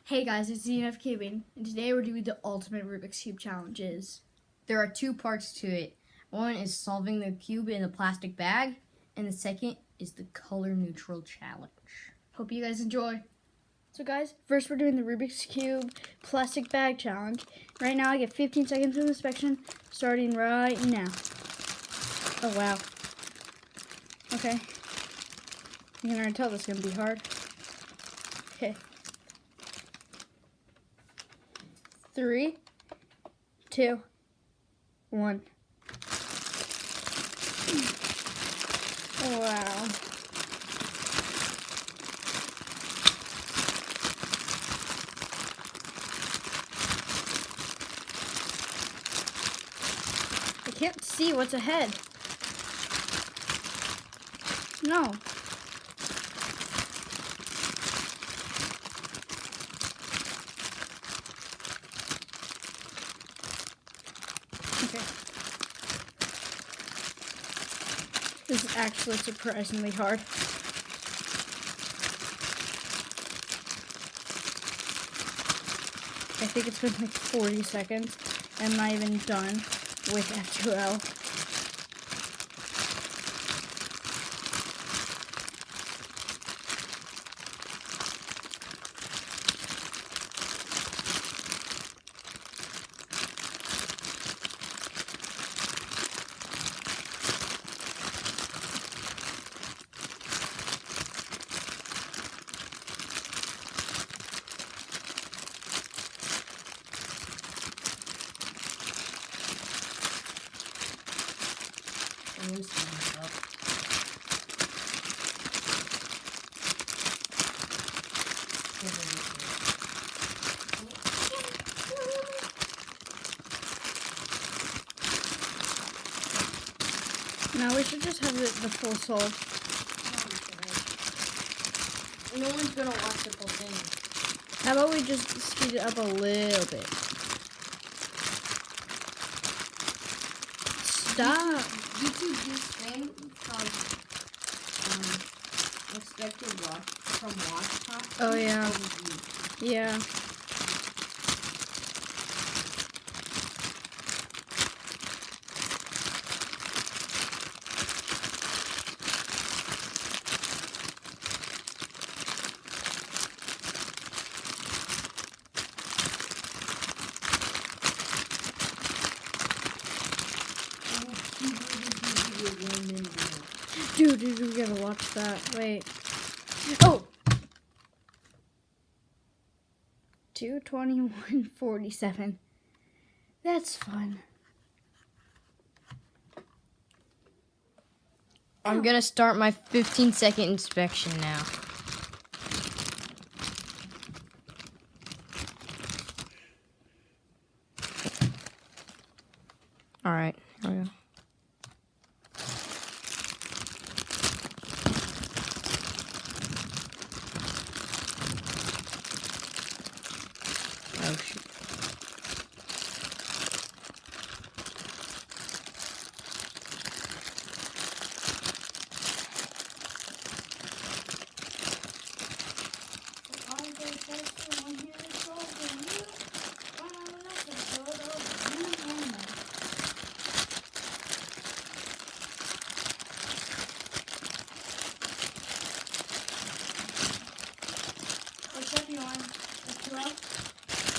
Hey guys, it's ZNF Cubing, and today we're doing the Ultimate Rubik's Cube challenges. There are two parts to it. One is solving the cube in a plastic bag, and the second is the color neutral challenge. Hope you guys enjoy. So guys, first we're doing the Rubik's Cube plastic bag challenge. Right now I get 15 seconds of inspection, starting right now. Oh wow. Okay. You can already tell this is going to be hard. Okay. 3, 2, 1. Oh, wow. I can't see what's ahead. No. Okay. This is actually surprisingly hard. I think it's been like 40 seconds. I'm not even done with F2L. No, we should just have the full solve. No one's gonna watch the full thing. How about we just speed it up a little bit? Stop. YouTube this thing called expected watch from watch time. Oh yeah. Yeah. Dude, we gotta watch that. Wait. Oh! 2:21:47. That's fun. I'm gonna start my 15-second inspection now. Alright, here we go. Oh shoot.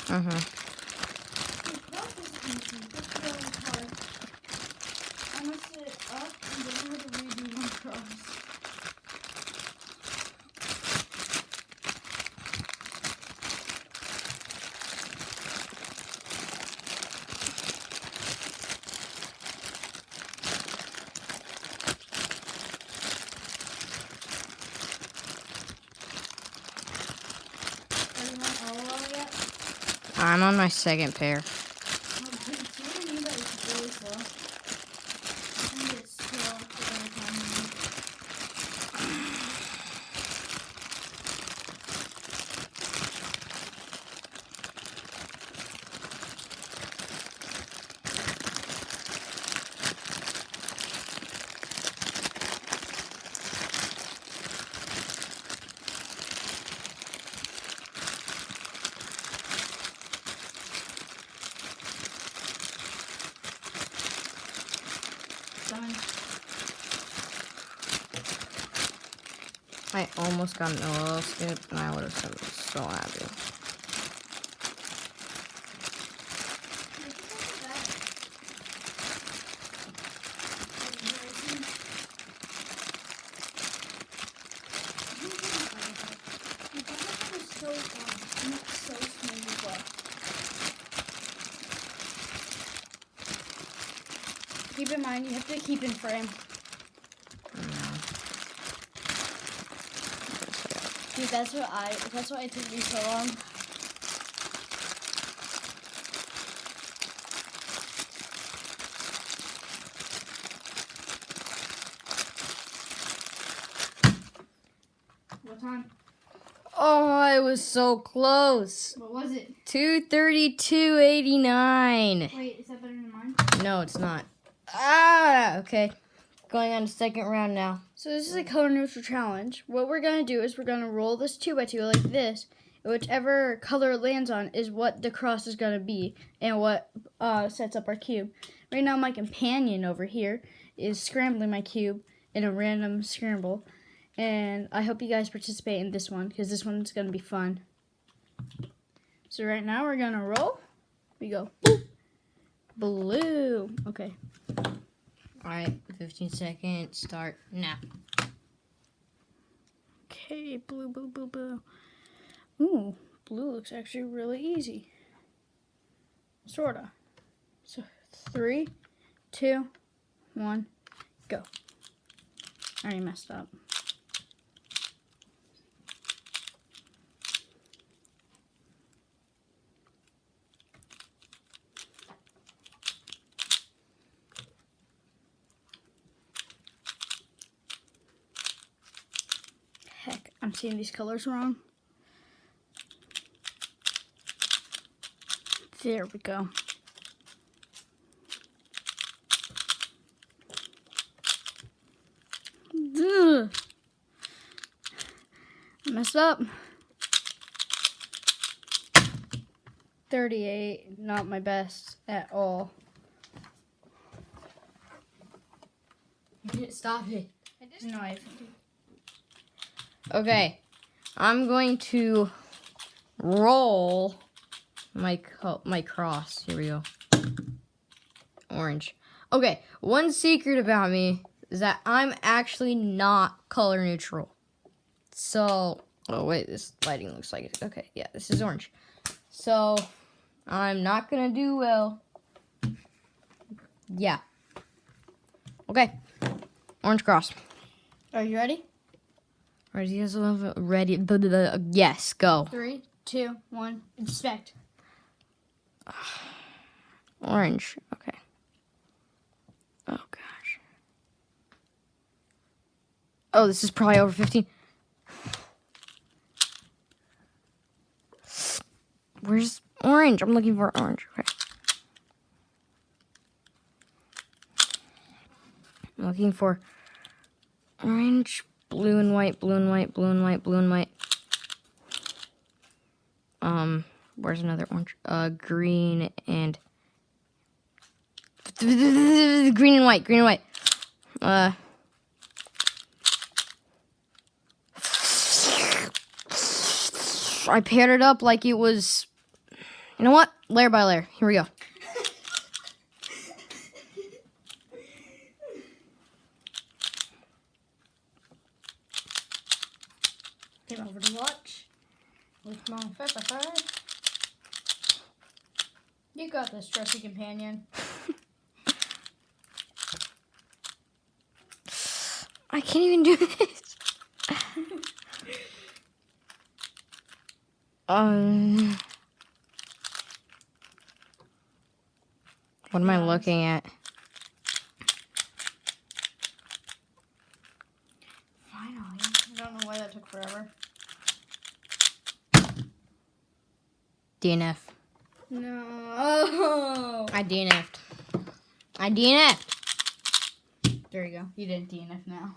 I must sit up and then have to redo one cross. I'm on my second pair. almost got an LL skip, and I would have been so happy. Keep in mind, you have to keep in frame. Dude, that's why it took me so long. What time? Oh, I was so close. What was it? 2:32:89. Wait, is that better than mine? No, it's not. Ah, okay. Going on to second round now. So this is a color neutral challenge. What we're going to do is we're going to roll this 2x2 like this. Whichever color it lands on is what the cross is going to be and what sets up our cube. Right now my companion over here is scrambling my cube in a random scramble. And I hope you guys participate in this one because this one's going to be fun. So right now we're going to roll. We go boop, blue. Okay. Alright, 15 seconds, start now. Okay, blue, blue, blue, blue. Ooh, blue looks actually really easy. Sorta. So 3, 2, 1, go. I already messed up. Heck, I'm seeing these colors wrong. There we go. Ugh. I messed up. 38, not my best at all. You didn't stop it. I didn't know I Okay, I'm going to roll my cross. Here we go. Orange. Okay, one secret about me is that I'm actually not color neutral. So, oh wait, this lighting looks like it. Okay, yeah, this is orange. So, I'm not gonna do well. Yeah. Okay, orange cross. Are you ready? Ready? Ready? Yes, go. 3, 2, 1, inspect. Orange. Okay. Oh gosh. Oh, this is probably over 15. Where's orange? I'm looking for orange. Okay. I'm looking for orange, blue and white, blue and white, blue and white, blue and white. Where's another orange? Green and green and white, green and white. I paired it up like it was. You know what? Layer by layer. Here we go. Came over to watch with my 5x5. You got this, trusty companion. I can't even do this. What am I looking at? Finally. I don't know why that took forever. DNF. No. Oh. I DNF'd. I DNF'd. There you go. You did DNF now.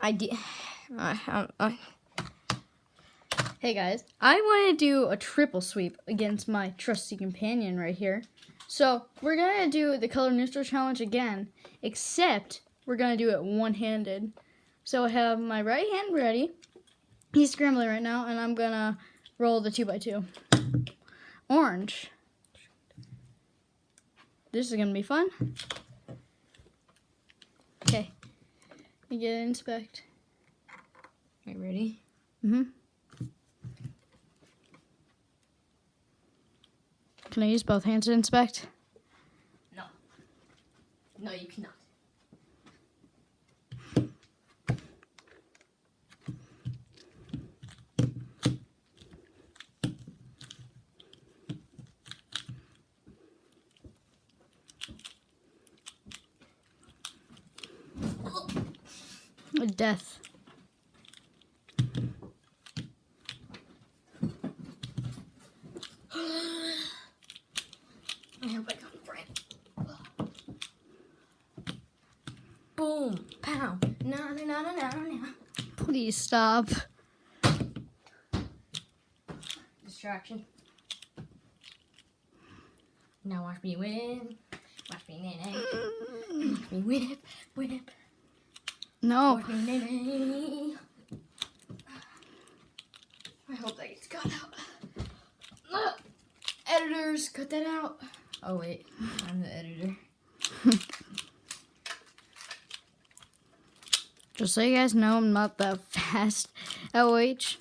Hey guys, I want to do a triple sweep against my trusty companion right here. So we're going to do the color neutral challenge again, except we're going to do it one-handed. So I have my right hand ready, He's scrambling right now, and I'm gonna roll the 2x2. Orange. This is gonna be fun. Okay. You get to inspect. Are you ready? Mm-hmm. Can I use both hands to inspect? No. No, you cannot. Death. I hope I got it right. Boom, pow, na na na na na na. Please stop. Distraction. Now watch me win. Watch me nay. Watch me whip, whip. No. Watch me nay. I hope that gets cut out. Editors, cut that out. Oh wait, I'm the editor. Just so you guys know, I'm not that fast at OH.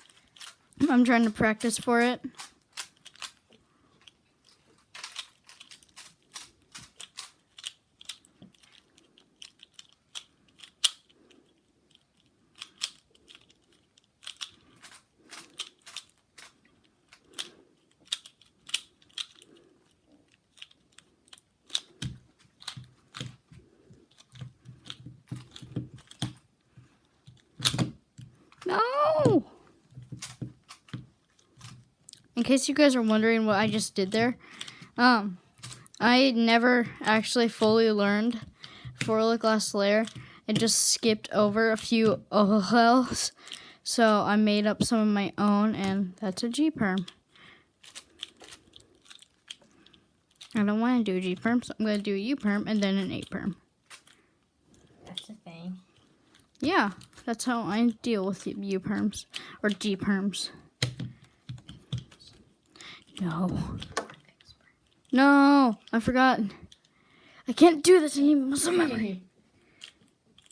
I'm trying to practice for it. No! In case you guys are wondering what I just did there, I never actually fully learned four glass layer. I just skipped over a few OLs, so I made up some of my own, and that's a G perm. I don't want to do a G perm, so I'm going to do a U perm and then an A perm. That's the thing. Yeah, that's how I deal with U perms or G perms. No. No, I forgot. I can't do this anymore. Muscle memory.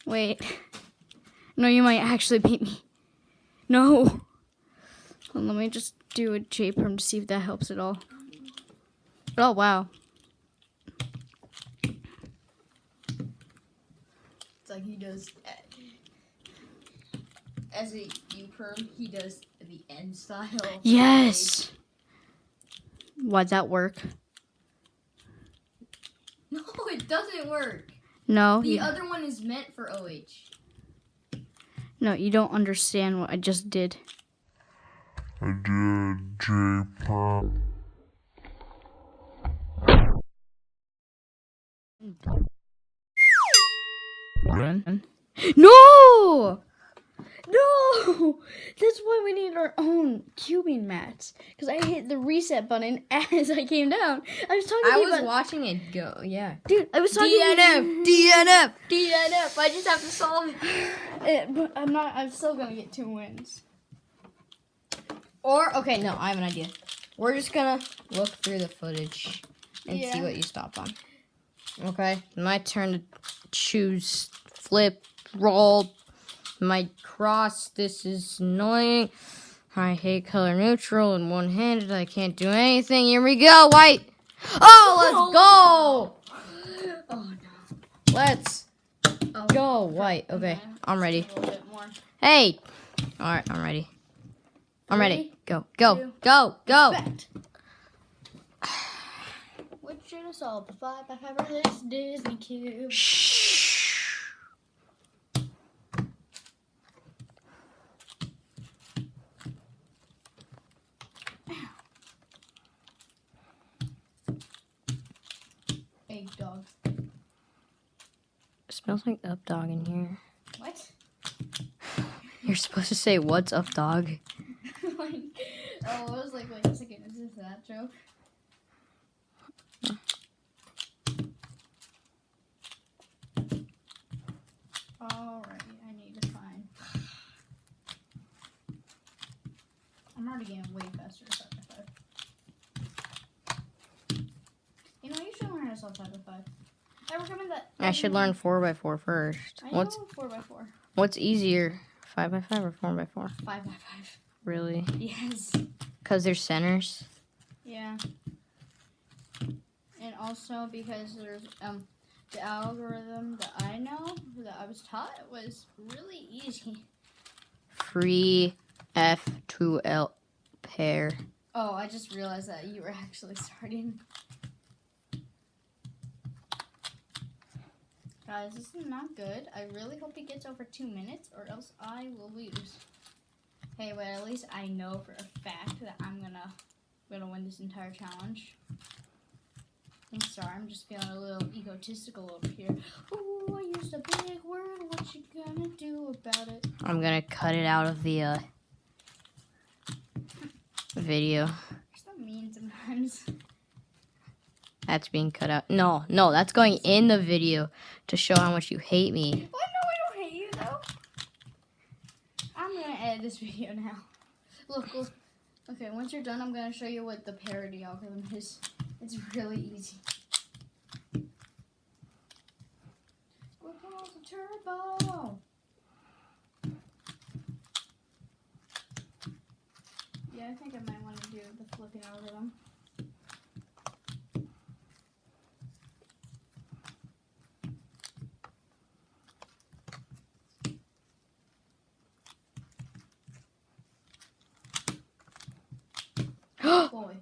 Wait. No, you might actually beat me. No. Well, let me just do a J perm to see if that helps at all. Oh, wow. It's like he does, as a U perm, he does the end style. Yes. Why'd that work? No, it doesn't work. No. The other one is meant for OH. No, you don't understand what I just did. I did J-pop. No! No! That's why we need our own cubing mats. Because I hit the reset button as I came down. I was talking to you about... watching it go, yeah. Dude, I was talking DNF. I just have to solve it. But I'm still going to get 2 wins. Or, okay, no, I have an idea. We're just gonna look through the footage and see Yeah. what you stop on. Okay, my turn to choose, flip, roll, my cross. This is annoying. I hate color neutral and one-handed. I can't do anything. Here we go, white. Oh, let's go. Oh, no. Let's go, white. Okay, I'm ready. A little bit more. Hey. All right, I'm ready. I'm ready. 3, Go, 2, go. Inspect. Which should have solved the 5x5 or this Disney cube? Shh. Egg dog. It smells like up dog in here. What? You're supposed to say, "What's up, dog?" Like, I was like, wait a second, is this that joke? Alright, I need to find. hard game way faster. 5x5. You know, you should learn how to solve 5x5. I recommend that. I should learn 4x4 first. I know 4x4. What's easier, 5x5 or 4x4? 5x5. Really? Yes. Because there's centers. Yeah. And also because there's the algorithm that I know that I was taught was really easy. Free F2L pair. Oh, I just realized that you were actually starting. Guys, this is not good. I really hope it gets over 2 minutes or else I will lose. Hey, but at least I know for a fact that I'm gonna win this entire challenge. I'm sorry, I'm just feeling a little egotistical over here. Ooh, I used a big word. What you gonna do about it? I'm gonna cut it out of the video. You're so mean sometimes. That's being cut out. No, that's going in the video to show how much you hate me. Well, no, I don't hate you though. I'm gonna edit this video now. Look. Okay, once you're done, I'm gonna show you what the parody algorithm is. It's really easy. Squirrel the turbo. Yeah, I think I might want to do the flipping algorithm. Boy.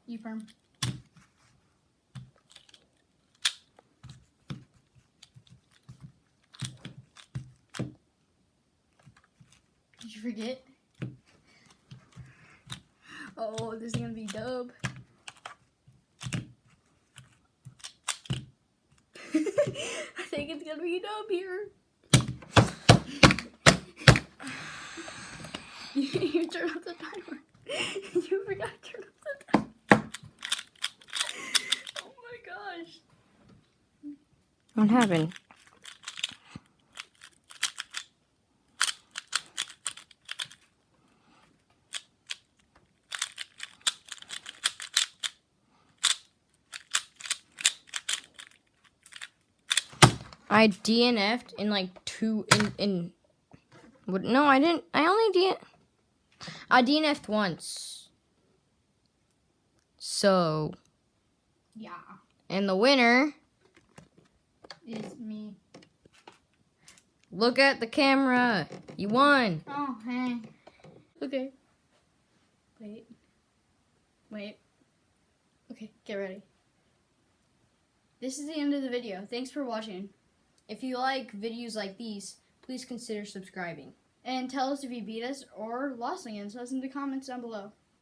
You perm. Did you forget? Oh, this is gonna be dub. I think it's gonna be dub here. You turned off the timer. You forgot to turn off the timer. Oh my gosh. What happened? I DNF'd in like no, I didn't. I DNF'd once. So. Yeah. And the winner. Is me. Look at the camera. You won. Oh, hey. Okay. Wait. Okay, get ready. This is the end of the video. Thanks for watching. If you like videos like these, please consider subscribing. And tell us if you beat us or lost against us in the comments down below.